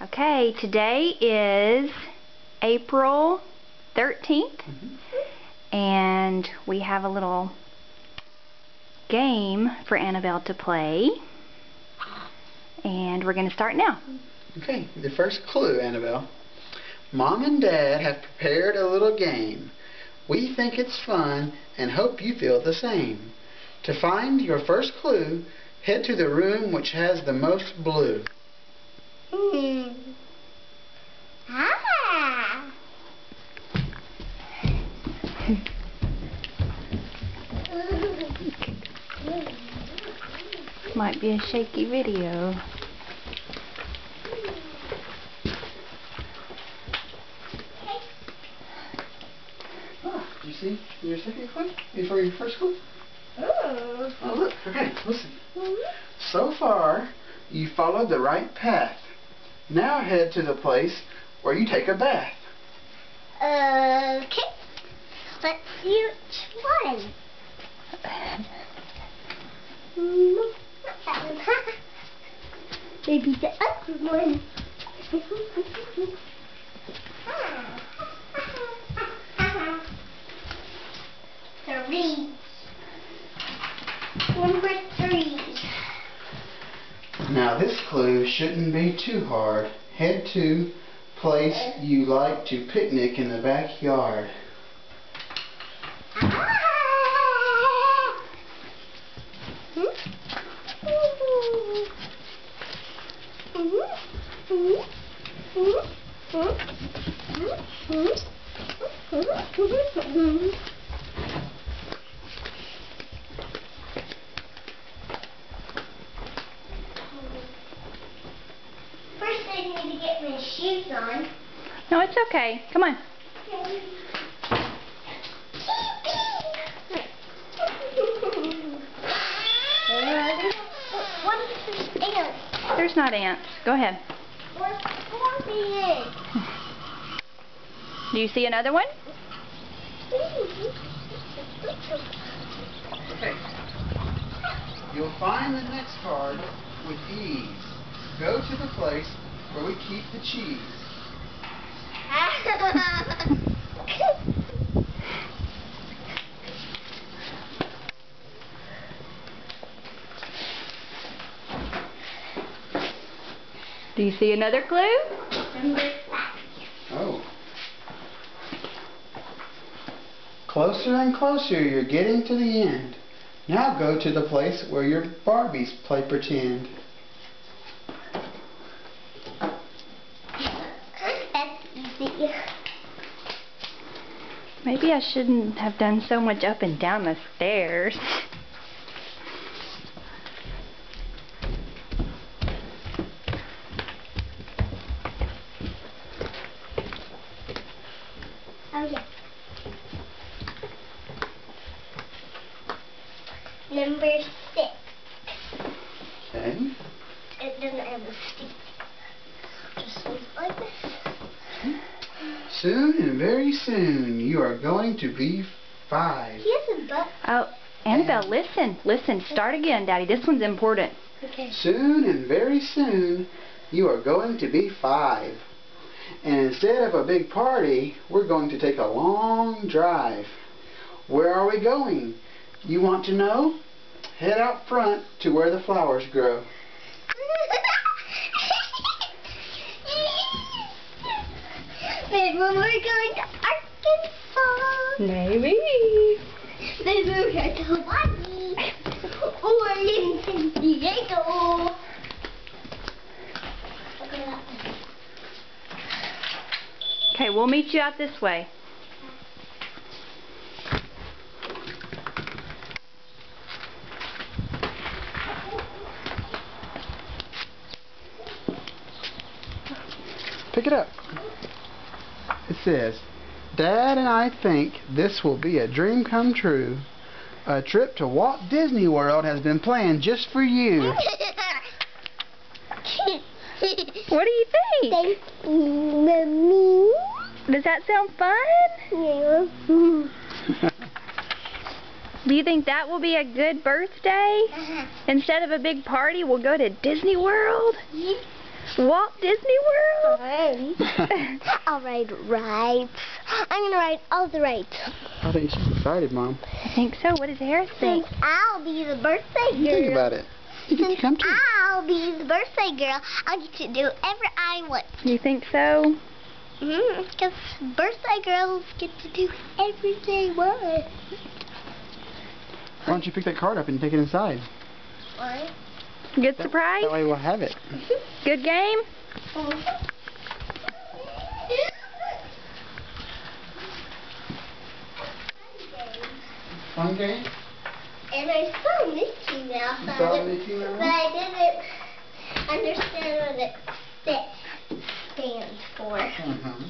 Okay, today is April 13th, and we have a little game for Annabelle to play, and we're going to start now. Okay, the first clue, Annabelle. Mom and Dad have prepared a little game. We think it's fun and hope you feel the same. To find your first clue, head to the room which has the most blue. Ah. Might be a shaky video. Oh, did you see your second clue before your first clue? Oh. Oh, look. Okay, listen. So far, you followed the right path. Now head to the place where you take a bath. Okay. Let's see which one. That one. Maybe the other one. Three. Number 3. Now this clue shouldn't be too hard. Head to place you like to picnic in the backyard. First I need to get my shoes on. No, it's okay. Come on. What is this ant? There's not ants. Go ahead. What's the Do you see another one? Okay. You'll find the next card with ease. Go to the place where we keep the cheese. Do you see another clue? Oh. Closer and closer, you're getting to the end. Now go to the place where your Barbies play pretend. That's easy. Maybe I shouldn't have done so much up and down the stairs. Oh yeah. Number 6. Okay. It doesn't have a stick. Just looks like this. Soon and very soon, you are going to be 5. He has a butt. Oh, Annabelle, listen. Listen. Start again, Daddy. This one's important. Okay. Soon and very soon, you are going to be 5. And instead of a big party, we're going to take a long drive. Where are we going? You want to know? Head out front to where the flowers grow. Maybe we're going to Arkansas. Maybe. Maybe we're going to Hawaii. Or in San Diego. Look at that. Okay, we'll meet you out this way. Pick it up. It says, Dad and I think this will be a dream come true. A trip to Walt Disney World has been planned just for you. What do you think? Thank you, Mommy. Does that sound fun? Yeah. Do you think that will be a good birthday? Instead of a big party, we'll go to Disney World? Walt Disney World? I'll ride rides. I'm going to ride all the rides. I think she's excited, Mom. I think so. What does Harris think? Since I'll be the birthday girl. Think about it. You get to Since come too. I'll be the birthday girl, I'll get to do whatever I want. You think so? Because birthday girls get to do everything they want. Why don't you pick that card up and take it inside? What? Good surprise? That way we'll have it. Good game? Fun game? And I saw Mickey Mouse You on saw it, Mickey Mouse? but I didn't understand what it stands for. Uh-huh.